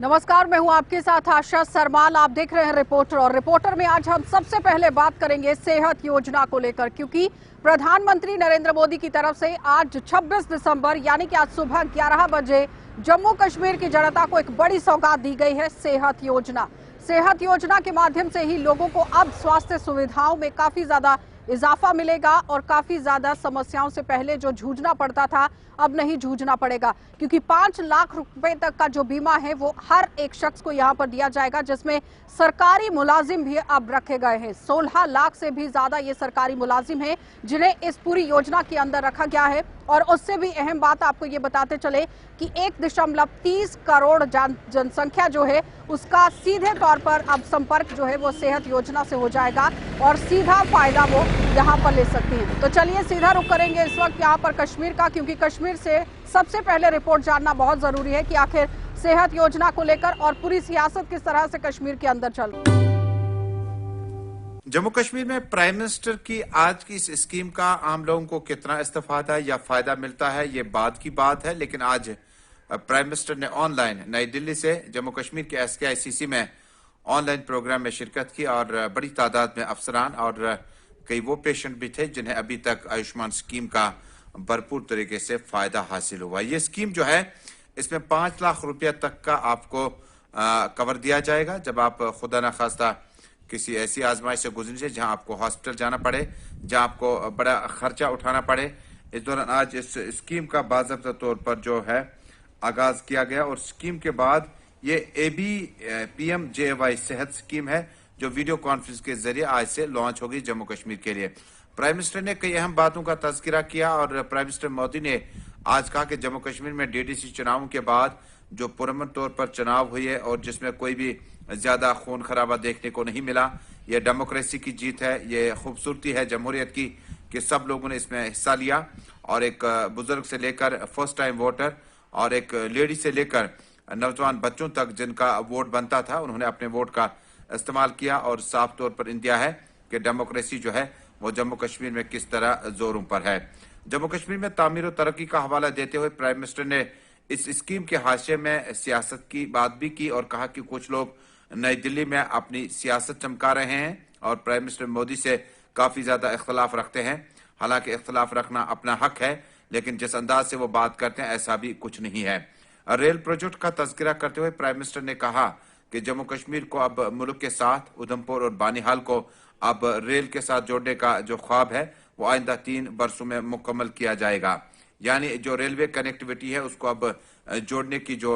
नमस्कार, मैं हूं आपके साथ आशा सरमाल। आप देख रहे हैं रिपोर्टर और रिपोर्टर में आज हम सबसे पहले बात करेंगे सेहत योजना को लेकर, क्योंकि प्रधानमंत्री नरेंद्र मोदी की तरफ से आज 26 दिसंबर यानी कि आज सुबह 11 बजे जम्मू कश्मीर की जनता को एक बड़ी सौगात दी गई है, सेहत योजना। सेहत योजना के माध्यम से ही लोगों को अब स्वास्थ्य सुविधाओं में काफी ज्यादा इजाफा मिलेगा और काफी ज्यादा समस्याओं से पहले जो जूझना पड़ता था अब नहीं जूझना पड़ेगा, क्योंकि 5 लाख रुपए तक का जो बीमा है वो हर एक शख्स को यहां पर दिया जाएगा, जिसमें सरकारी मुलाजिम भी अब रखे गए हैं। 16 लाख से भी ज्यादा ये सरकारी मुलाजिम हैं जिन्हें इस पूरी योजना के अंदर रखा गया है। और उससे भी अहम बात आपको ये बताते चले कि 1.30 करोड़ जनसंख्या जो है उसका सीधे तौर पर अब संपर्क जो है वो सेहत योजना से हो जाएगा और सीधा फायदा वो यहाँ पर ले सकती हैं। तो चलिए सीधा रुख करेंगे इस वक्त यहाँ पर कश्मीर का, क्योंकि कश्मीर से सबसे पहले रिपोर्ट जानना बहुत जरूरी है कि आखिर सेहत योजना को लेकर और पूरी सियासत किस तरह से कश्मीर के अंदर चल रही है। जम्मू कश्मीर में प्राइम मिनिस्टर की आज की इस स्कीम का आम लोगों को कितना इस्तेफादा या फायदा मिलता है ये बाद की बात है, लेकिन आज प्राइम मिनिस्टर ने ऑनलाइन नई दिल्ली से जम्मू कश्मीर के SKICC में ऑनलाइन प्रोग्राम में शिरकत की और बड़ी तादाद में अफसरान और कई वो पेशेंट भी थे जिन्हें अभी तक आयुष्मान स्कीम का भरपूर तरीके से फायदा हासिल हुआ। ये स्कीम जो है इसमें 5 लाख रुपया तक का आपको कवर दिया जाएगा जब आप खुदा न खास्ता किसी ऐसी आजमाइश से गुजरे जहां आपको हॉस्पिटल जाना पड़े, जहां आपको बड़ा खर्चा उठाना पड़े। इस दौरान आज इस स्कीम का बाज़ाब्ता तौर पर जो है आगाज किया गया और स्कीम के बाद ये ABPMJY सेहत स्कीम है जो वीडियो कॉन्फ्रेंस के जरिए आज से लॉन्च होगी जम्मू कश्मीर के लिए। प्राइम मिनिस्टर ने कई अहम बातों का तज़किरा किया और प्राइम मिनिस्टर मोदी ने आज कहा कि जम्मू कश्मीर में DDC चुनावों के बाद जो पुरअमन तौर पर चुनाव हुई है और जिसमें कोई भी ज्यादा खून खराबा देखने को नहीं मिला, ये डेमोक्रेसी की जीत है, ये खूबसूरती है जमहूरियत की कि सब लोगों ने इसमें हिस्सा लिया और एक बुजुर्ग से लेकर फर्स्ट टाइम वोटर और एक लेडी से लेकर नौजवान बच्चों तक जिनका वोट बनता था उन्होंने अपने वोट का इस्तेमाल किया और साफ तौर पर इंडिया है कि डेमोक्रेसी जो है वो जम्मू कश्मीर में किस तरह जोरों पर है। जम्मू कश्मीर में तामीर और तरक्की का हवाला देते हुए प्राइम मिनिस्टर ने इस स्कीम के हाशिए में सियासत की बात भी की और कहा कि कुछ लोग नई दिल्ली में अपनी सियासत चमका रहे हैं और प्राइम मिनिस्टर मोदी से काफी ज्यादा इख्तलाफ रखते हैं। हालांकि इख्तलाफ रखना अपना हक है, लेकिन जिस अंदाज से वो बात करते हैं ऐसा भी कुछ नहीं है। रेल प्रोजेक्ट का तज़किरा करते हुए प्राइम मिनिस्टर ने कहा कि जम्मू कश्मीर को अब मुल्क के साथ उधमपुर और बानीहाल को अब रेल के साथ जोड़ने का जो ख्वाब है वो आइंदा 3 बरसों में मुकम्मल किया जाएगा। यानी जो रेलवे कनेक्टिविटी है उसको अब जोड़ने की जो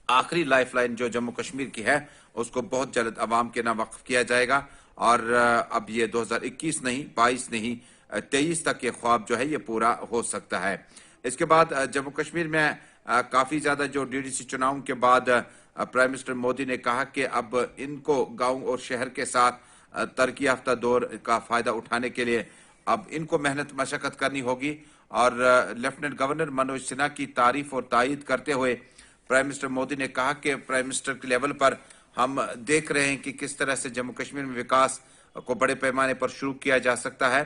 आखिरी लाइफलाइन जो जम्मू कश्मीर की है उसको बहुत जल्द अवाम के नाम वक्फ किया जाएगा और अब ये 2021 नहीं 22 नहीं 23 तक ये ख्वाब जो है ये पूरा हो सकता है। इसके बाद जम्मू कश्मीर में काफी ज्यादा जो DDC चुनाव के बाद प्राइम मिनिस्टर मोदी ने कहा कि अब इनको गांव और शहर के साथ तरक्की याफ्ता दौर का फायदा उठाने के लिए अब इनको मेहनत मशक्कत करनी होगी और लेफ्टिनेंट गवर्नर मनोज सिन्हा की तारीफ और तायीद करते हुए प्राइम मिनिस्टर मोदी ने कहा कि प्राइम मिनिस्टर के लेवल पर हम देख रहे हैं कि किस तरह से जम्मू कश्मीर में विकास को बड़े पैमाने पर शुरू किया जा सकता है।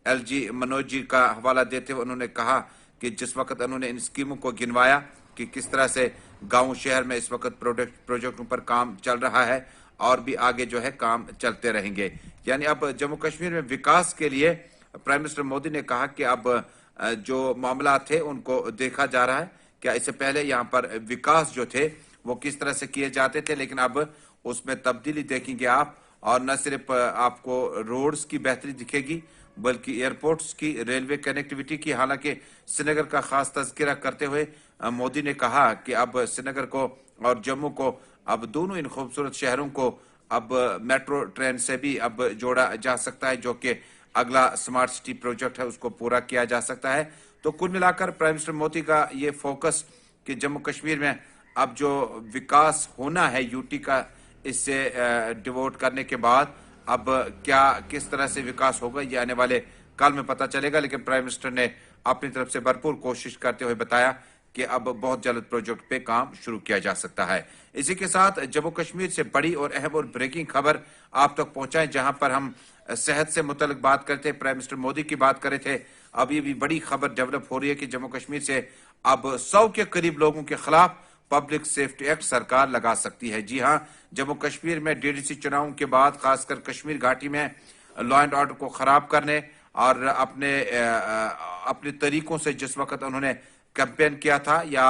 LG मनोज जी का हवाला देते हुए उन्होंने कहा कि जिस वक्त उन्होंने इन स्कीमों को गिनवाया कि किस तरह से गांव शहर में इस वक्त प्रोजेक्टों पर काम चल रहा है और भी आगे जो है काम चलते रहेंगे। यानी अब जम्मू कश्मीर में विकास के लिए प्राइम मिनिस्टर मोदी ने कहा कि अब जो मामला थे उनको देखा जा रहा है। क्या इससे पहले यहाँ पर विकास जो थे वो किस तरह से किए जाते थे, लेकिन अब उसमें तब्दीली देखेंगे आप और न सिर्फ आपको रोड्स की बेहतरी दिखेगी बल्कि एयरपोर्ट्स की, रेलवे कनेक्टिविटी की। हालांकि श्रीनगर का खास तज़किरा करते हुए मोदी ने कहा कि अब श्रीनगर को और जम्मू को अब दोनों इन खूबसूरत शहरों को अब मेट्रो ट्रेन से भी अब जोड़ा जा सकता है, जो कि अगला स्मार्ट सिटी प्रोजेक्ट है उसको पूरा किया जा सकता है। तो कुल मिलाकर प्राइम मिनिस्टर मोदी का ये फोकस कि जम्मू कश्मीर में अब जो विकास होना है यूटी का, इससे डिवोट करने के बाद अब क्या किस तरह से विकास होगा ये आने वाले काल में पता चलेगा। लेकिन प्राइम मिनिस्टर ने अपनी तरफ से भरपूर कोशिश करते हुए बताया कि अब बहुत जल्द प्रोजेक्ट पे काम शुरू किया जा सकता है। इसी के साथ जम्मू कश्मीर से बड़ी और अहम और ब्रेकिंग खबर आप तक पहुंचाएं, जहां पर हम सेहत से मुतल्लिक बात करते, प्राइम मिनिस्टर मोदी की बात कर रहे थे। अब ये भी बड़ी खबर डेवलप हो रही है कि जम्मू कश्मीर से अब 100 के करीब लोगों के खिलाफ पब्लिक सेफ्टी एक्ट सरकार लगा सकती है। जी हां, जम्मू कश्मीर में डीडीसी चुनावों के बाद खासकर कश्मीर घाटी में लॉ एंड ऑर्डर को खराब करने और अपने तरीकों से जिस वक्त उन्होंने कैंपेन किया था या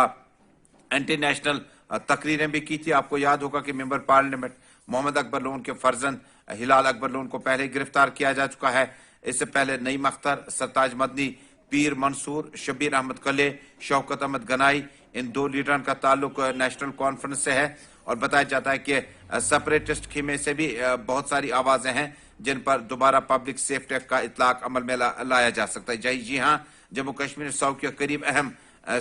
एंटी नेशनल तकरीरें भी की थी। आपको याद होगा कि मेंबर पार्लियामेंट मोहम्मद अकबर लोन के फर्जंद हिलाल अकबर लोन को पहले गिरफ्तार किया जा चुका है। इससे पहले नईम अख्तर, सरताज मदनी, पीर मंसूर, शबीर अहमद कले, शौकत अहमद गनाई, इन दो लीडरों का ताल्लुक नेशनल कॉन्फ्रेंस से है और बताया जाता है कि सेपरेटिस्ट खेमे से भी बहुत सारी आवाजें हैं जिन पर दोबारा पब्लिक सेफ्टी एक्ट का इतलाक अमल में लाया जा सकता है। जी हां, जम्मू कश्मीर 100 के करीब अहम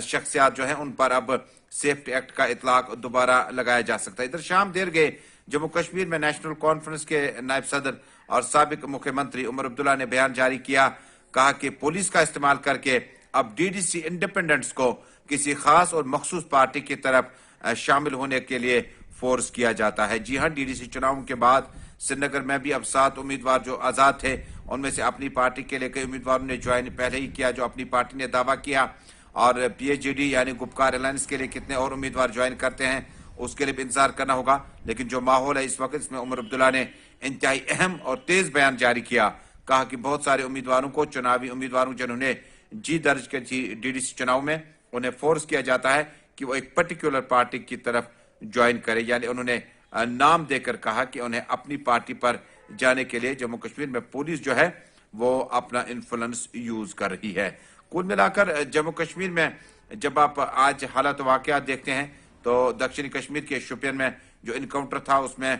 शख्सियात जो हैं उन पर अब सेफ्टी एक्ट का इतलाक दोबारा लगाया जा सकता है। इधर शाम देर गए जम्मू कश्मीर में नेशनल कॉन्फ्रेंस के नायब सदर और साबिक मुख्यमंत्री उमर अब्दुल्ला ने बयान जारी किया। कहा कि पुलिस का इस्तेमाल करके अब डीडीसी इंडिपेंडेंट्स को किसी खास और मखसूस पार्टी की तरफ शामिल होने के लिए फोर्स किया जाता है। जी हां, डीडीसी चुनावों के बाद श्रीनगर में भी अब 7 उम्मीदवार जो आजाद थे उनमें से अपनी पार्टी के लिए कई उम्मीदवारों ने ज्वाइन पहले ही किया जो अपनी पार्टी ने दावा किया और पीएचडी यानी गुपकार अलायंस के लिए कितने और उम्मीदवार ज्वाइन करते हैं उसके लिए भी इंतजार करना होगा। लेकिन जो माहौल है इस वक्त इसमें उमर अब्दुल्ला ने इंतहाई अहम और तेज बयान जारी किया। कहा कि बहुत सारे उम्मीदवारों को, चुनावी उम्मीदवारों जिन्होंने जी दर्ज की थी डीडीसी चुनाव में, उन्हें फोर्स किया जाता है कि वो एक पर्टिकुलर पार्टी की तरफ ज्वाइन करे। यानी उन्होंने नाम देकर कहा कि उन्हें अपनी पार्टी पर जाने के लिए जम्मू कश्मीर में पुलिस जो है वो अपना इन्फ्लुएंस यूज कर रही है। कुल मिलाकर जम्मू कश्मीर में जब आप आज हालात वाकयात देखते हैं तो दक्षिणी कश्मीर के शोपियान में जो इनकाउंटर था उसमें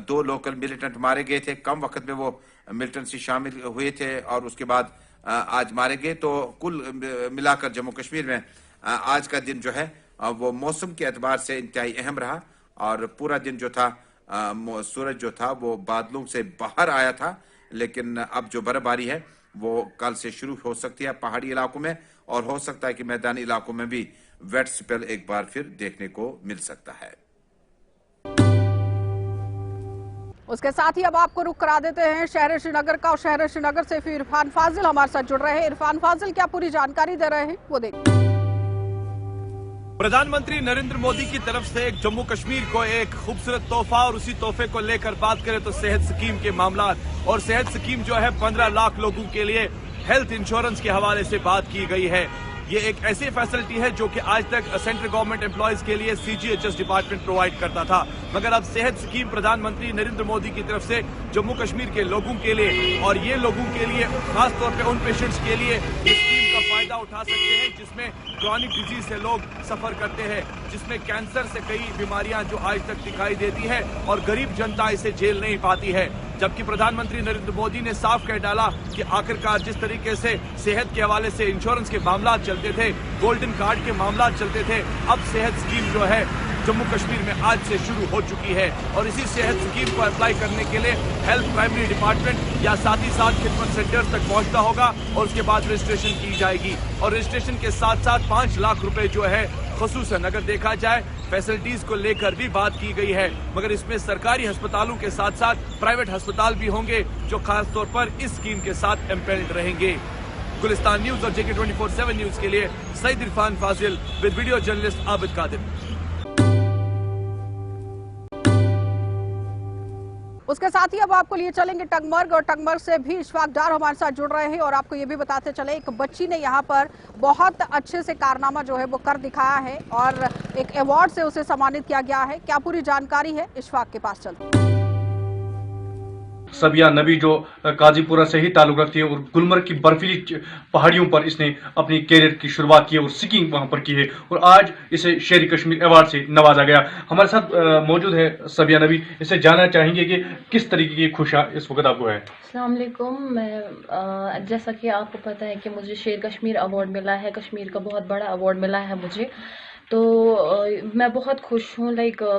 2 लोकल मिलिटेंट मारे गए थे। कम वक्त में वो मिलिटेंसी शामिल हुए थे और उसके बाद आज मारे गए। तो कुल मिलाकर जम्मू कश्मीर में आज का दिन जो है वो मौसम के एतबार से इंतहाई अहम रहा और पूरा दिन जो था सूरज जो था वो बादलों से बाहर आया था। लेकिन अब जो बर्फबारी है वो कल से शुरू हो सकती है पहाड़ी इलाकों में और हो सकता है कि मैदानी इलाकों में भी वेट स्पेल एक बार फिर देखने को मिल सकता है। उसके साथ ही अब आपको रुख करा देते हैं शहर श्रीनगर का और शहर श्रीनगर से फिर इरफान फाजिल हमारे साथ जुड़ रहे हैं। इरफान फाजिल क्या पूरी जानकारी दे रहे हैं वो देखिए। प्रधानमंत्री नरेंद्र मोदी की तरफ से जम्मू कश्मीर को एक खूबसूरत तोहफा और उसी तोहफे को लेकर बात करें तो सेहत स्कीम के मामला और सेहत स्कीम जो है 15 लाख लोगों के लिए हेल्थ इंश्योरेंस के हवाले से बात की गई है। ये एक ऐसी फैसिलिटी है जो कि आज तक सेंट्रल गवर्नमेंट एम्प्लॉयज के लिए सीजीएचएस डिपार्टमेंट प्रोवाइड करता था, मगर अब सेहत स्कीम प्रधानमंत्री नरेंद्र मोदी की तरफ से जम्मू कश्मीर के लोगों के लिए और ये लोगों के लिए खासतौर पे उन पेशेंट्स के लिए इस स्कीम का फायदा उठा सकते हैं जिसमें क्रॉनिक डिजीज से लोग सफर करते हैं, जिसमें कैंसर से कई बीमारियां जो आज तक दिखाई देती है और गरीब जनता इसे झेल नहीं पाती है। जबकि प्रधानमंत्री नरेंद्र मोदी ने साफ कह डाला कि आखिरकार जिस तरीके से सेहत के हवाले से इंश्योरेंस के मामला चलते थे, गोल्डन कार्ड के मामला चलते थे, अब सेहत स्कीम जो है जम्मू कश्मीर में आज से शुरू हो चुकी है और इसी सेहत स्कीम को अप्लाई करने के लिए हेल्थ प्राइमरी डिपार्टमेंट या साथ ही साथ खिदमत सेंटर्स तक पहुंचना होगा और उसके बाद रजिस्ट्रेशन की जाएगी और रजिस्ट्रेशन के साथ साथ 5 लाख रुपए जो है खुसूसन अगर देखा जाए फैसिलिटीज को लेकर भी बात की गई है, मगर इसमें सरकारी अस्पतालों के साथ साथ प्राइवेट अस्पताल भी होंगे जो खास तौर पर इस स्कीम के साथ एम्पेल्ड रहेंगे। गुलिस्तान न्यूज और JK 24/7 न्यूज के लिए Saeed Irfan Fazil with video journalist Abid Qadir. उसके साथ ही अब आपको लिए चलेंगे टंगमर्ग और टंगमर्ग से भी इशफाक डार हमारे साथ जुड़ रहे हैं और आपको ये भी बताते चले एक बच्ची ने यहाँ पर बहुत अच्छे से कारनामा जो है वो कर दिखाया है और एक अवार्ड से उसे सम्मानित किया गया है। क्या पूरी जानकारी है इशफाक के पास चलते हैं। सबिया नबी जो काजीपुरा से ही ताल्लुक रखती है और गुलमर्ग की बर्फीली पहाड़ियों पर इसने अपनी कैरियर की शुरुआत की है और स्कीइंग वहां पर की है और आज इसे शेर कश्मीर अवार्ड से नवाजा गया। हमारे साथ मौजूद है सबिया नबी, इससे जानना चाहेंगे कि किस तरीके की खुशियाँ इस वक्त आपको है। अस्सलाम वालेकुम। मैं जैसा कि आपको पता है कि मुझे शेर कश्मीर अवार्ड मिला है, कश्मीर का बहुत बड़ा अवार्ड मिला है मुझे, तो मैं बहुत खुश हूँ।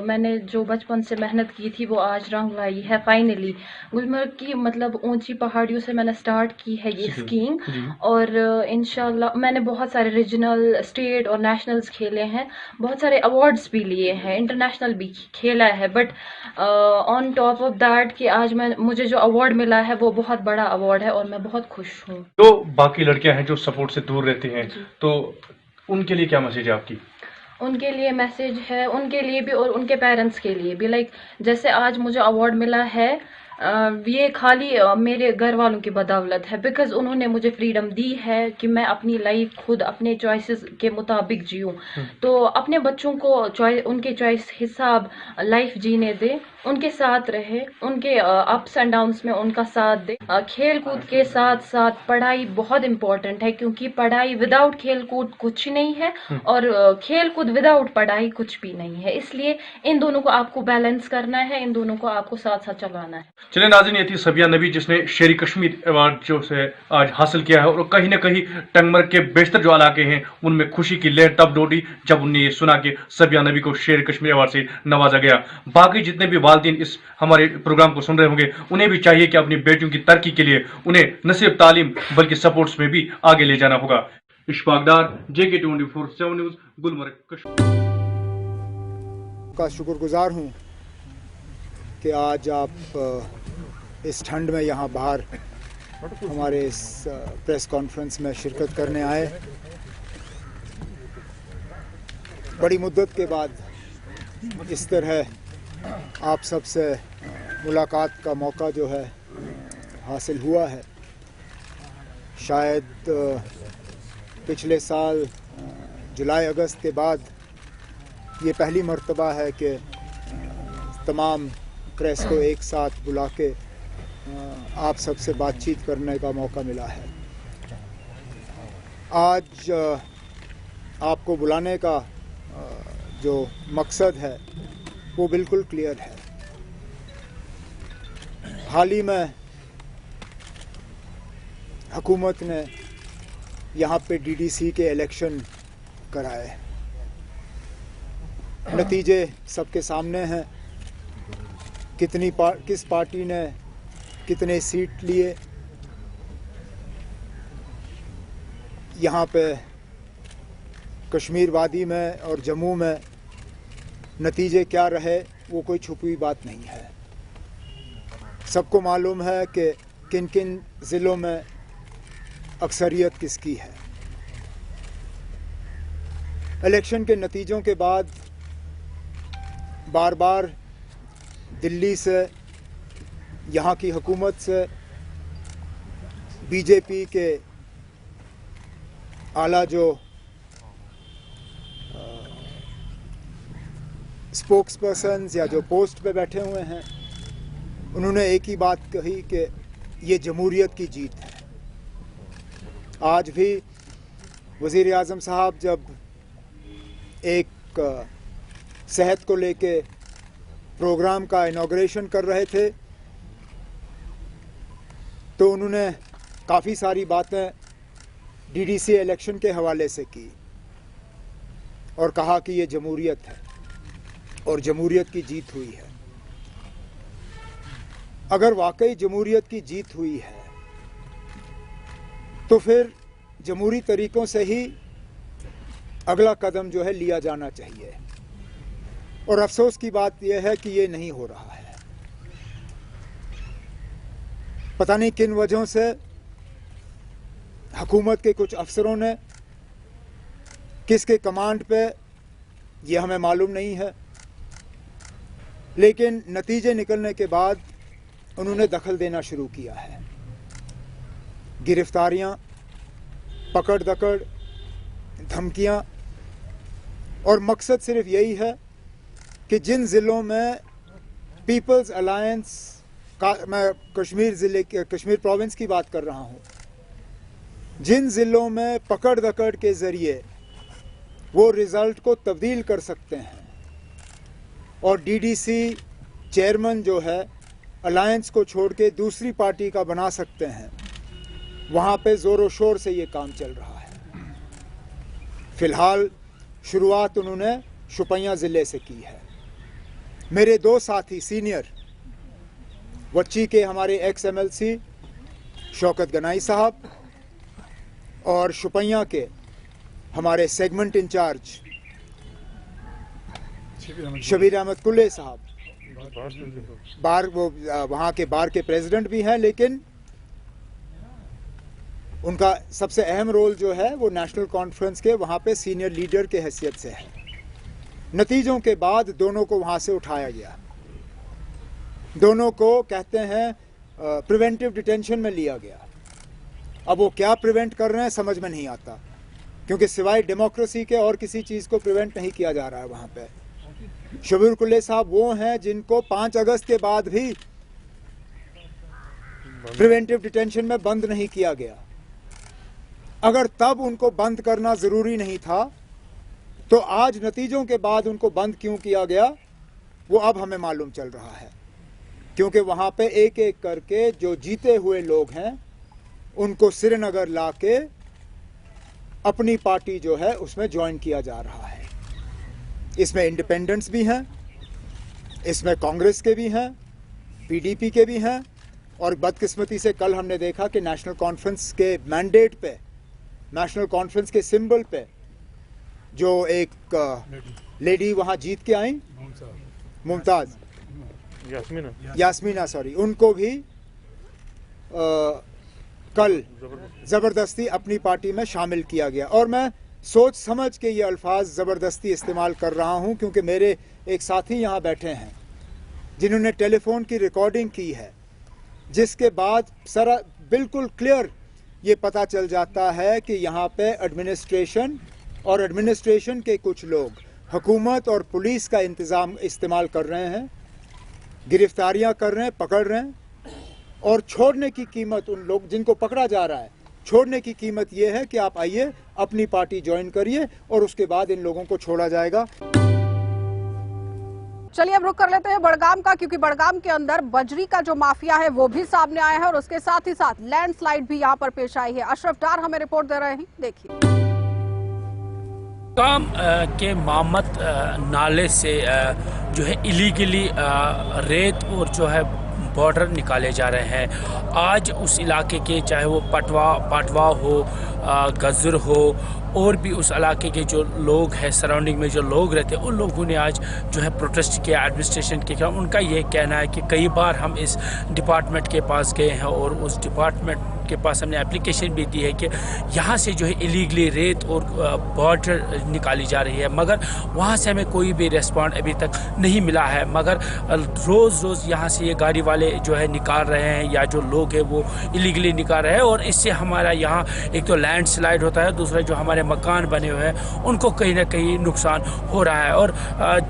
मैंने जो बचपन से मेहनत की थी वो आज रंग लाई है फाइनली। गुलमर्ग की मतलब ऊंची पहाड़ियों से मैंने स्टार्ट की है ये स्कीइंग और इंशाल्लाह मैंने बहुत सारे रीजनल, स्टेट और नेशनल्स खेले हैं, बहुत सारे अवार्ड्स भी लिए हैं, इंटरनेशनल भी खेला है, but on top of that कि आज मुझे जो अवार्ड मिला है वो बहुत बड़ा अवार्ड है और मैं बहुत खुश हूँ। तो बाकी लड़कियां हैं जो सपोर्ट से दूर रहती हैं तो उनके लिए क्या मैसेज है आपकी? उनके लिए मैसेज है, उनके लिए भी और उनके पेरेंट्स के लिए भी। लाइक जैसे आज मुझे अवार्ड मिला है, ये खाली मेरे घर वालों की बदौलत है, बिकॉज उन्होंने मुझे फ्रीडम दी है कि मैं अपनी लाइफ खुद अपने चॉइसेस के मुताबिक जीऊँ। तो अपने बच्चों को उनके चॉइस हिसाब लाइफ जीने दे, उनके साथ रहे, उनके अप्स एंड डाउन्स में उनका साथ दे। खेल कूद के साथ साथ पढ़ाई बहुत इम्पोर्टेंट है, क्योंकि पढ़ाई विदाउट खेल कूद कुछ नहीं है और खेल कूद विदाउट पढ़ाई कुछ भी नहीं है। इसलिए इन दोनों को आपको बैलेंस करना है, इन दोनों को आपको साथ साथ चलाना है। चलिए नाज़रीन, ये थी सबिया नबी जिसने शेर कश्मीर अवार्ड जो से आज हासिल किया है। और कहीं ना कहीं टंगमर्ग के बेशतर जो इलाके हैं उनमें खुशी की लहर तब दौड़ी जब उन्हें ये सुना कि सबिया नबी को शेर कश्मीर अवार्ड से नवाजा गया। बाकी जितने भी वालिदैन इस हमारे प्रोग्राम को सुन रहे होंगे, उन्हें भी चाहिए कि अपनी बेटियों की तरक्की के लिए उन्हें न सिर्फ तालीम बल्कि सपोर्ट्स में भी आगे ले जाना होगा। इशफाकदार, JK24/7 न्यूज़, गुलमर्ग, कश्मीर। का शुक्रगुजार हूँ कि आज आप इस ठंड में यहाँ बाहर हमारे इस प्रेस कॉन्फ्रेंस में शिरकत करने आए। बड़ी मुद्दत के बाद इस तरह आप सबसे मुलाकात का मौका जो है हासिल हुआ है। शायद पिछले साल जुलाई अगस्त के बाद ये पहली मर्तबा है कि तमाम प्रेस को एक साथ बुला के आप सबसे बातचीत करने का मौका मिला है। आज आपको बुलाने का जो मकसद है वो बिल्कुल क्लियर है। हाल ही में हुकूमत ने यहाँ पे DDC के इलेक्शन कराए। नतीजे सबके सामने हैं, किस पार्टी ने कितने सीट लिए। यहाँ पे कश्मीर वादी में और जम्मू में नतीजे क्या रहे वो कोई छुपी बात नहीं है। सबको मालूम है कि किन किन ज़िलों में अक्सरियत किसकी है। इलेक्शन के नतीजों के बाद बार बार दिल्ली से, यहाँ की हुकूमत से, बीजेपी के आला जो स्पोक्स पर्सन्स या जो पोस्ट पे बैठे हुए हैं, उन्होंने एक ही बात कही कि ये जमहूरियत की जीत है। आज भी वज़ीर आज़म साहब जब एक सेहत को लेके प्रोग्राम का इनॉग्रेशन कर रहे थे तो उन्होंने काफ़ी सारी बातें DDC इलेक्शन के हवाले से की और कहा कि ये जमहूरियत है और जमहूरियत की जीत हुई है। अगर वाकई जमहूरियत की जीत हुई है तो फिर जमहूरी तरीकों से ही अगला कदम जो है लिया जाना चाहिए। और अफसोस की बात यह है कि ये नहीं हो रहा है। पता नहीं किन वजहों से हुकूमत के कुछ अफसरों ने, किसके कमांड पे, ये हमें मालूम नहीं है, लेकिन नतीजे निकलने के बाद उन्होंने दखल देना शुरू किया है। गिरफ्तारियां, पकड़ दकड़, धमकियां, और मकसद सिर्फ यही है कि जिन ज़िलों में पीपल्स अलायंस का, मैं कश्मीर प्रोविंस की बात कर रहा हूँ, जिन ज़िलों में पकड़ दकड़ के ज़रिए वो रिज़ल्ट को तब्दील कर सकते हैं और DDC चेयरमैन जो है अलायंस को छोड़ के दूसरी पार्टी का बना सकते हैं, वहाँ पे ज़ोर व शोर से ये काम चल रहा है। फ़िलहाल शुरुआत उन्होंने शोपियां ज़िले से की है। मेरे दो साथी सीनियर, वच्ची के हमारे XMLC शौकत गनाई साहब और शोपियां के हमारे सेगमेंट इंचार्ज शबीर अहमद कुल्ले साहब, वो वहाँ के बार के प्रेसिडेंट भी हैं, लेकिन उनका सबसे अहम रोल जो है वो नेशनल कॉन्फ्रेंस के वहाँ पे सीनियर लीडर के हैसियत से है। नतीजों के बाद दोनों को वहां से उठाया गया। दोनों को कहते हैं प्रिवेंटिव डिटेंशन में लिया गया। अब वो क्या प्रिवेंट कर रहे हैं समझ में नहीं आता, क्योंकि सिवाय डेमोक्रेसी के और किसी चीज को प्रिवेंट नहीं किया जा रहा है वहां पे। शबीर कुल्ले साहब वो हैं जिनको 5 अगस्त के बाद भी प्रिवेंटिव डिटेंशन में बंद नहीं किया गया। अगर तब उनको बंद करना जरूरी नहीं था तो आज नतीजों के बाद उनको बंद क्यों किया गया वो अब हमें मालूम चल रहा है, क्योंकि वहां पे एक एक करके जो जीते हुए लोग हैं उनको श्रीनगर लाके अपनी पार्टी जो है उसमें ज्वाइन किया जा रहा है। इसमें इंडिपेंडेंट्स भी हैं, इसमें कांग्रेस के भी हैं, पीडीपी के भी हैं, और बदकिस्मती से कल हमने देखा कि नेशनल कॉन्फ्रेंस के मैंडेट पे, नेशनल कॉन्फ्रेंस के सिंबल पे जो एक लेडी वहां जीत के आई, मुमताज यास्मीना सॉरी, उनको भी कल जबरदस्ती अपनी पार्टी में शामिल किया गया। और मैं सोच समझ के ये अल्फाज जबरदस्ती इस्तेमाल कर रहा हूं क्योंकि मेरे एक साथी यहां बैठे हैं जिन्होंने टेलीफोन की रिकॉर्डिंग की है, जिसके बाद सारा बिल्कुल क्लियर ये पता चल जाता है कि यहाँ पे एडमिनिस्ट्रेशन और एडमिनिस्ट्रेशन के कुछ लोग हुकूमत और पुलिस का इस्तेमाल कर रहे हैं, गिरफ्तारियां कर रहे हैं, पकड़ रहे हैं, और छोड़ने की कीमत उन लोग जिनको पकड़ा जा रहा है, छोड़ने की कीमत ये है कि आप आइए अपनी पार्टी ज्वाइन करिए और उसके बाद इन लोगों को छोड़ा जाएगा। चलिए अब रुक कर लेते हैं बड़गाम का, क्योंकि बड़गाम के अंदर बजरी का जो माफिया है वो भी सामने आया है और उसके साथ ही साथ लैंडस्लाइड भी यहाँ पर पेश आई है। अशरफ डार हमें रिपोर्ट दे रहे हैं, देखिए। काम के मामत नाले से जो है इलीगली रेत और जो है बॉर्डर निकाले जा रहे हैं। आज उस इलाके के, चाहे वो पाटवा हो, गजर हो, और भी उस इलाके के जो लोग हैं, सराउंडिंग में जो लोग रहते हैं, उन लोगों ने आज जो है प्रोटेस्ट किया एडमिनिस्ट्रेशन के खिलाफ। उनका ये कहना है कि कई बार हम इस डिपार्टमेंट के पास गए हैं और उस डिपार्टमेंट के पास हमने एप्लीकेशन भी दी है कि यहाँ से जो है इलीगली रेत और बॉर्डर निकाली जा रही है, मगर वहाँ से हमें कोई भी रिस्पॉन्ड अभी तक नहीं मिला है। मगर रोज़ यहाँ से ये गाड़ी वाले जो है निकाल रहे हैं, या जो लोग हैं वो इलीगली निकाल रहे हैं, और इससे हमारा यहाँ एक तो लैंडस्लाइड होता है, दूसरा जो हमारे मकान बने हुए हैं उनको कहीं ना कहीं नुकसान हो रहा है। और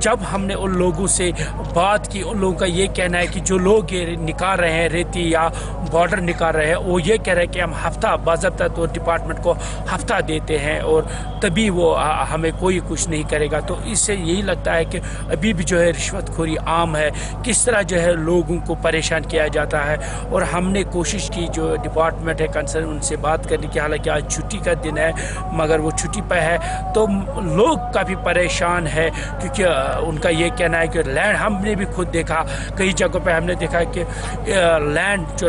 जब हमने उन लोगों से बात की, उन लोगों का ये कहना है कि जो लोग ये निकाल रहे हैं रेती या बॉर्डर निकाल रहे हैं, वो ये कह रहे हैं कि हम हफ्ता बाज़ाब्ता तो डिपार्टमेंट को हफ्ता देते हैं और तभी वो हमें कोई कुछ नहीं करेगा। तो इससे यही लगता है कि अभी भी जो है रिश्वतखोरी आम है, किस तरह जो है लोगों को परेशान किया जाता है। और हमने कोशिश की जो डिपार्टमेंट है कंसर्न उनसे बात करने की, हालांकि आज छुट्टी का दिन है मगर वो छुट्टी पर है, तो लोग काफ़ी परेशान है, क्योंकि उनका ये कहना है कि लैंड, हमने भी खुद देखा कई जगहों पे, हमने देखा कि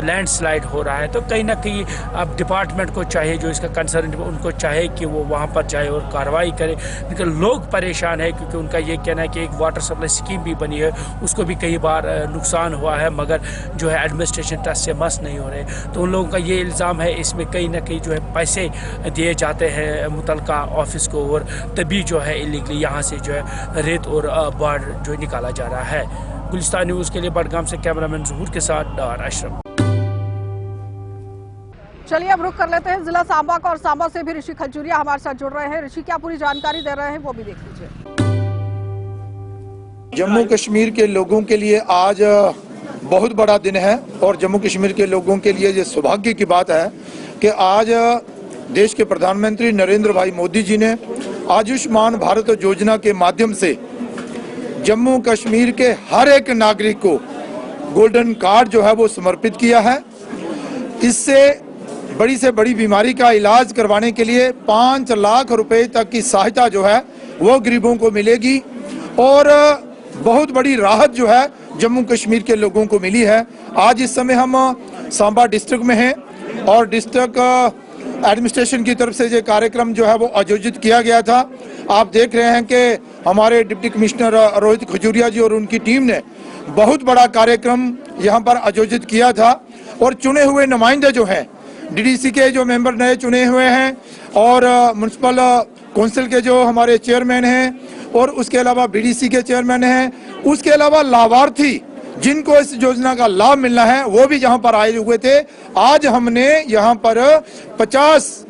लैंडस्लाइड हो रहा है। तो कहीं ना कहीं अब डिपार्टमेंट को चाहिए, जो इसका कंसर्न उनको चाहे कि वो वहाँ पर जाए और कार्रवाई करे, लेकिन लोग परेशान है क्योंकि उनका ये कहना है कि एक वाटर सप्लाई स्कीम भी बनी है, उसको भी कई बार नुकसान हुआ है, मगर जो है एडमिनिस्ट्रेशन ट्रस्ट से मस नहीं हो रहे। तो उन लोगों का ये इल्ज़ाम है इसमें कहीं ना कहीं जो है पैसे दिए जाते हैं मुतलका ऑफिस को, और तभी जो है इलीगली यहाँ से जो है रेत और बॉर्डर जो निकाला जा रहा है। गुलिस्तान न्यूज़ के लिए बड़गाम से कैमरामैन ज़हूर के साथ डार अशरफ। चलिए अब रुक कर लेते हैं जिला सांबा का, और सांबा से भी ऋषि खजूरिया हमारे साथ जुड़ रहे हैं। ऋषि क्या पूरी जानकारी दे रहे हैं वो भी देख लीजिए। जम्मू कश्मीर के लोगों के लिए आज बहुत बड़ा दिन है, और जम्मू कश्मीर के लोगों के लिए ये सौभाग्य की बात है कि आज देश के प्रधानमंत्री नरेंद्र भाई मोदी जी ने आयुष्मान भारत योजना के माध्यम से जम्मू कश्मीर के हर एक नागरिक को गोल्डन कार्ड जो है वो समर्पित किया है। इससे बड़ी से बड़ी बीमारी का इलाज करवाने के लिए 5 लाख रुपए तक की सहायता जो है वो गरीबों को मिलेगी, और बहुत बड़ी राहत जो है जम्मू कश्मीर के लोगों को मिली है। आज इस समय हम सांबा डिस्ट्रिक्ट में हैं, और डिस्ट्रिक्ट एडमिनिस्ट्रेशन की तरफ से ये कार्यक्रम जो है वो आयोजित किया गया था। आप देख रहे हैं कि हमारे डिप्टी कमिश्नर रोहित खजूरिया जी और उनकी टीम ने बहुत बड़ा कार्यक्रम यहाँ पर आयोजित किया था, और चुने हुए नुमाइंदे जो हैं, डीडीसी के जो मेंबर नए चुने हुए हैं, और म्युनिसिपल काउंसिल के जो हमारे चेयरमैन हैं, और उसके अलावा बीडीसी के चेयरमैन हैं, उसके अलावा लाभार्थी जिनको इस योजना का लाभ मिलना है वो भी यहाँ पर आए हुए थे। आज हमने यहाँ पर 50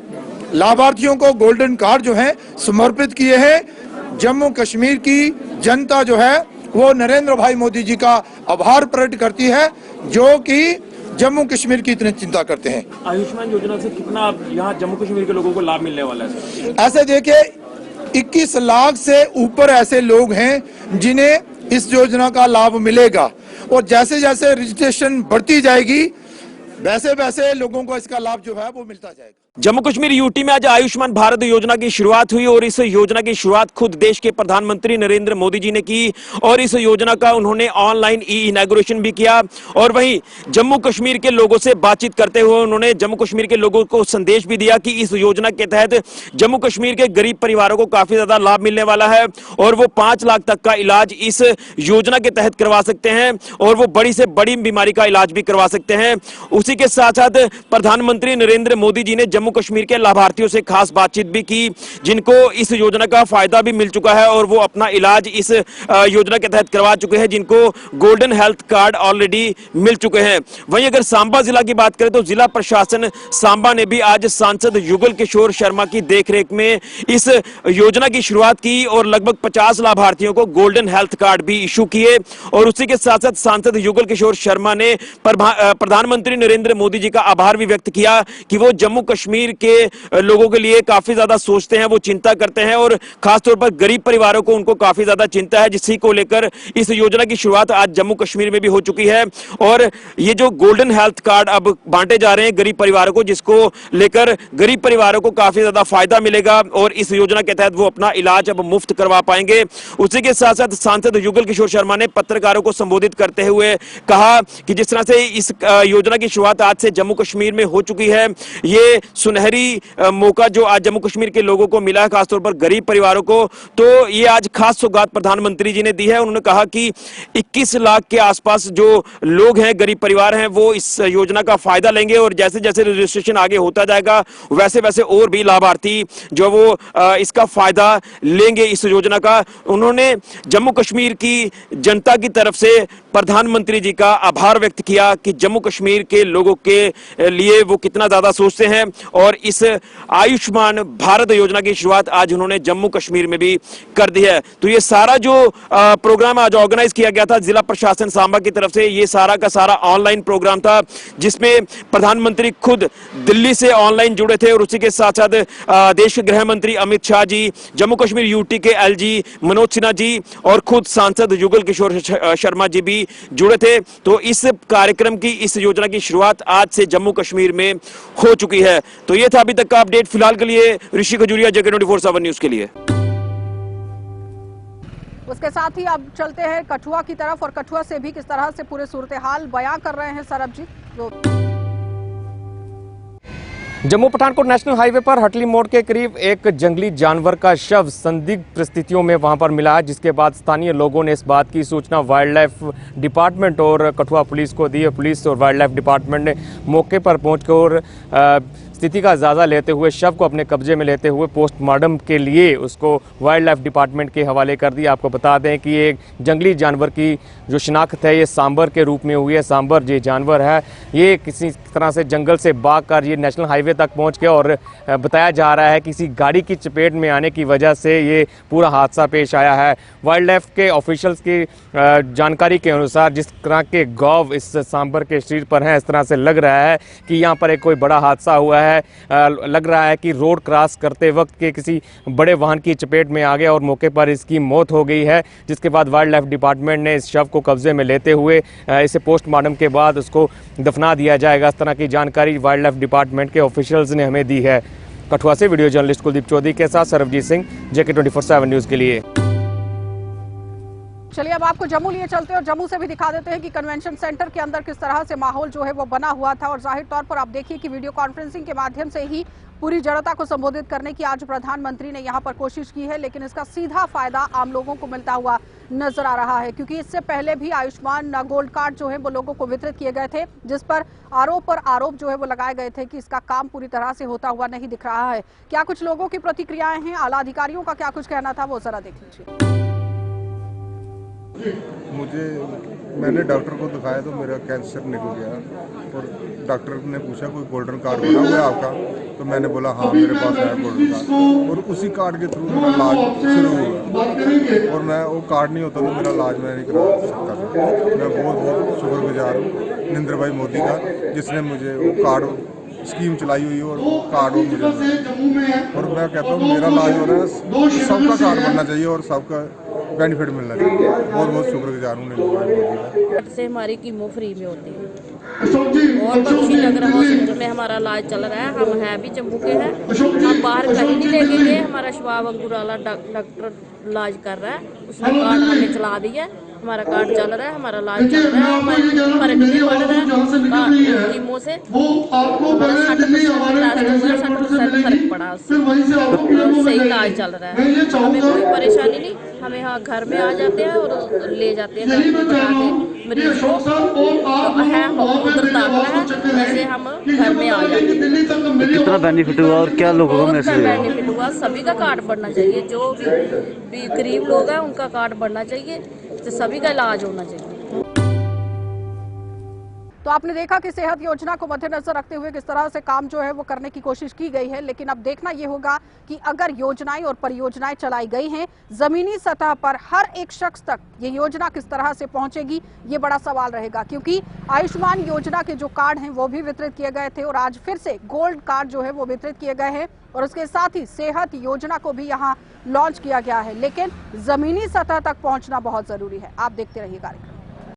लाभार्थियों को गोल्डन कार्ड जो है समर्पित किए हैं। जम्मू कश्मीर की जनता जो है वो नरेंद्र भाई मोदी जी का आभार प्रकट करती है, जो कि जम्मू कश्मीर की इतनी चिंता करते हैं। आयुष्मान योजना से कितना यहाँ जम्मू कश्मीर के लोगों को लाभ मिलने वाला है? ऐसे देखिए 21 लाख से ऊपर ऐसे लोग हैं जिन्हें इस योजना का लाभ मिलेगा, और जैसे जैसे रजिस्ट्रेशन बढ़ती जाएगी वैसे वैसे लोगों को इसका लाभ जो है वो मिलता जाएगा। जम्मू कश्मीर यूटी में आज आयुष्मान भारत योजना की शुरुआत हुई और इस योजना की शुरुआत खुद देश के प्रधानमंत्री नरेंद्र मोदी जी ने की और इस योजना का उन्होंने ऑनलाइन इनॉग्रेशन भी किया। और वहीं जम्मू कश्मीर के लोगों से बातचीत करते हुए उन्होंने जम्मू कश्मीर के लोगों को संदेश भी दिया कि इस योजना के तहत जम्मू कश्मीर के गरीब परिवारों को काफी ज्यादा लाभ मिलने वाला है और वो 5 लाख तक का इलाज इस योजना के तहत करवा सकते हैं और वो बड़ी से बड़ी बीमारी का इलाज भी करवा सकते हैं। उसी के साथ साथ प्रधानमंत्री नरेंद्र मोदी जी ने जम्मू कश्मीर के लाभार्थियों से खास बातचीत भी की जिनको इस योजना का फायदा भी मिल चुका है और वो अपना इलाज इस योजना के तहत करवा चुके हैं, जिनको गोल्डन हेल्थ कार्ड ऑलरेडी मिल चुके हैं। वहीं अगर सांबा जिला की बात करें तो जिला प्रशासन सांबा ने भी आज सांसद युगल किशोर शर्मा की देखरेख में इस योजना की शुरुआत की और लगभग 50 लाभार्थियों को गोल्डन हेल्थ कार्ड भी इशू किए। और उसी के साथ साथ सांसद युगल किशोर शर्मा ने प्रधानमंत्री नरेंद्र मोदी जी का आभार भी व्यक्त किया कि वो जम्मू कश्मीर के लोगों के लिए काफी ज्यादा सोचते हैं, वो चिंता करते हैं और खासतौर पर गरीब परिवारों को उनको काफी ज्यादा चिंता है, जिसी को लेकर इस योजना की शुरुआत आज जम्मू कश्मीर में भी हो चुकी है। और ये जो गोल्डन हेल्थ कार्ड अब बांटे जा रहे हैं गरीब परिवारों को, जिसको लेकर गरीब परिवारों को काफी ज्यादा फायदा मिलेगा और इस योजना के तहत वो अपना इलाज अब मुफ्त करवा पाएंगे। उसी के साथ साथ सांसद युगल किशोर शर्मा ने पत्रकारों को संबोधित करते हुए कहा कि जिस तरह से इस योजना की शुरुआत आज से जम्मू कश्मीर में हो चुकी है, ये सुनहरी मौका जो आज जम्मू कश्मीर के लोगों को मिला है, खासतौर पर गरीब परिवारों को, तो ये आज खास सौगात प्रधानमंत्री जी ने दी है। उन्होंने कहा कि 21 लाख के आसपास जो लोग हैं, गरीब परिवार हैं, वो इस योजना का फायदा लेंगे और जैसे जैसे रजिस्ट्रेशन आगे होता जाएगा वैसे वैसे और भी लाभार्थी जो वो इसका फायदा लेंगे इस योजना का। उन्होंने जम्मू कश्मीर की जनता की तरफ से प्रधानमंत्री जी का आभार व्यक्त किया कि जम्मू कश्मीर के लोगों के लिए वो कितना ज्यादा सोचते हैं और इस आयुष्मान भारत योजना की शुरुआत आज उन्होंने जम्मू कश्मीर में भी कर दी है। तो ये सारा जो प्रोग्राम आज ऑर्गेनाइज किया गया था जिला प्रशासन सांबा की तरफ से, ये सारा का सारा ऑनलाइन प्रोग्राम था जिसमें प्रधानमंत्री खुद दिल्ली से ऑनलाइन जुड़े थे और उसी के साथ साथ देश के गृह मंत्री अमित शाह जी, जम्मू कश्मीर यूटी के एलजी मनोज सिन्हा जी और खुद सांसद युगल किशोर शर्मा जी भी जुड़े थे। तो इस कार्यक्रम की, इस योजना की शुरुआत आज से जम्मू कश्मीर में हो चुकी है। तो ये था अभी तक का अपडेट। फिलहाल के लिए ऋषि खजूरिया, JK 24/7 न्यूज के लिए। उसके साथ ही अब चलते हैं कठुआ की तरफ और कठुआ से भी किस तरह से पूरे सूरत हाल बयां कर रहे हैं सरबजीत। जम्मू पठानकोट नेशनल हाईवे पर हटली मोड़ के करीब एक जंगली जानवर का शव संदिग्ध परिस्थितियों में वहां पर मिला है, जिसके बाद स्थानीय लोगों ने इस बात की सूचना वाइल्ड लाइफ डिपार्टमेंट और कठुआ पुलिस को दी है। पुलिस और वाइल्ड लाइफ डिपार्टमेंट ने मौके पर पहुंचकर स्थिति का जायजा लेते हुए शव को अपने कब्जे में लेते हुए पोस्टमार्टम के लिए उसको वाइल्ड लाइफ डिपार्टमेंट के हवाले कर दिया। आपको बता दें कि ये जंगली जानवर की जो शिनाख्त है ये सांबर के रूप में हुई है। सांबर ये जानवर है, ये किसी तरह से जंगल से भाग कर ये नेशनल हाईवे तक पहुंच गया और बताया जा रहा है किसी गाड़ी की चपेट में आने की वजह से ये पूरा हादसा पेश आया है। वाइल्ड लाइफ के ऑफिशियल्स की जानकारी के अनुसार जिस तरह के घाव इस सांबर के शरीर पर हैं, इस तरह से लग रहा है कि यहाँ पर एक कोई बड़ा हादसा हुआ है। लग रहा है कि रोड क्रॉस करते वक्त के किसी बड़े वाहन की चपेट में आ गया और मौके पर इसकी मौत हो गई है, जिसके बाद वाइल्ड लाइफ डिपार्टमेंट ने इस शव को कब्जे में लेते हुए इसे पोस्टमार्टम के बाद उसको दफना दिया जाएगा। इस तरह की जानकारी वाइल्ड लाइफ डिपार्टमेंट के ऑफिशियल्स ने हमें दी है। कठुआ से वीडियो जर्नलिस्ट कुलदीप चौधरी के साथ सरबजीत सिंह, JK 24/7 न्यूज़ के लिए। चलिए अब आपको जम्मू लिए चलते हैं और जम्मू से भी दिखा देते हैं कि कन्वेंशन सेंटर के अंदर किस तरह से माहौल जो है वो बना हुआ था। और जाहिर तौर पर आप देखिए कि वीडियो कॉन्फ्रेंसिंग के माध्यम से ही पूरी जनता को संबोधित करने की आज प्रधानमंत्री ने यहां पर कोशिश की है, लेकिन इसका सीधा फायदा आम लोगों को मिलता हुआ नजर आ रहा है, क्योंकि इससे पहले भी आयुष्मान गोल्ड कार्ड जो है वो लोगों को वितरित किए गए थे, जिस पर आरोप जो है वो लगाए गए थे कि इसका काम पूरी तरह से होता हुआ नहीं दिख रहा है। क्या कुछ लोगों की प्रतिक्रियाएं हैं, आला अधिकारियों का क्या कुछ कहना था, वो जरा देख लीजिए। मैंने डॉक्टर को दिखाया तो मेरा कैंसर निकल गया और डॉक्टर ने पूछा कोई गोल्डन कार्ड बना हुआ है आपका, तो मैंने बोला हाँ मेरे पास है गोल्डन कार्ड, और उसी कार्ड के थ्रू मेरा इलाज शुरू हुआ। और मैं वो कार्ड नहीं होता तो मेरा इलाज मैं नहीं करा सकता था। मैं बहुत शुक्रगुजार हूँ नरेंद्र भाई मोदी का, जिसने मुझे वो कार्ड स्कीम चलाई हुई है और वो कार्ड वो मुझे, और मैं कहता हूँ मेरा इलाज हो रहा है, सबका कार्ड बनना चाहिए और सबका बेनिफिट मिलना चाहिए। बहुत शुक्रगुजार हूँ नरेंद्र भाई मोदी का। से हमारी कीमो फ्री में होती है और बख्शी नगर हॉस्पिटल में हमारा इलाज चल रहा है। हम हैं भी जम्मू के हैं, हम बाहर कहीं नहीं लेके गए। हमारा शबाब अंगुराला डॉक्टर इलाज कर रहा है, उसने कार्ड हमें चला दिया, हमारा कार्ड चल रहा है, हमारा इलाज चल रहा है, फर्क नहीं पड़ रहा है कीमो से। 60% फर्क पड़ा, सही इलाज चल रहा है, हमें कोई परेशानी नहीं। हमें यहाँ घर में आ जाते हैं और ले जाते हैं घर में बना के मरीज को, तो है उधर दाखिला है, वैसे हम घर में आ जाते हैं। कितना बेनिफिट हुआ और क्या लोगों को मैसेज बेनिफिट हुआ? सभी का कार्ड बनना चाहिए, जो भी गरीब लोग हैं उनका कार्ड बनना चाहिए, तो सभी का इलाज होना चाहिए। तो आपने देखा कि सेहत योजना को मद्देनजर रखते हुए किस तरह से काम जो है वो करने की कोशिश की गई है, लेकिन अब देखना ये होगा कि अगर योजनाएं और परियोजनाएं चलाई गई हैं, जमीनी सतह पर हर एक शख्स तक ये योजना किस तरह से पहुंचेगी, ये बड़ा सवाल रहेगा। क्योंकि आयुष्मान योजना के जो कार्ड हैं वो भी वितरित किए गए थे और आज फिर से गोल्ड कार्ड जो है वो वितरित किए गए हैं, और उसके साथ ही सेहत योजना को भी यहाँ लॉन्च किया गया है, लेकिन जमीनी सतह तक पहुंचना बहुत जरूरी है। आप देखते रहिए कार्यक्रम।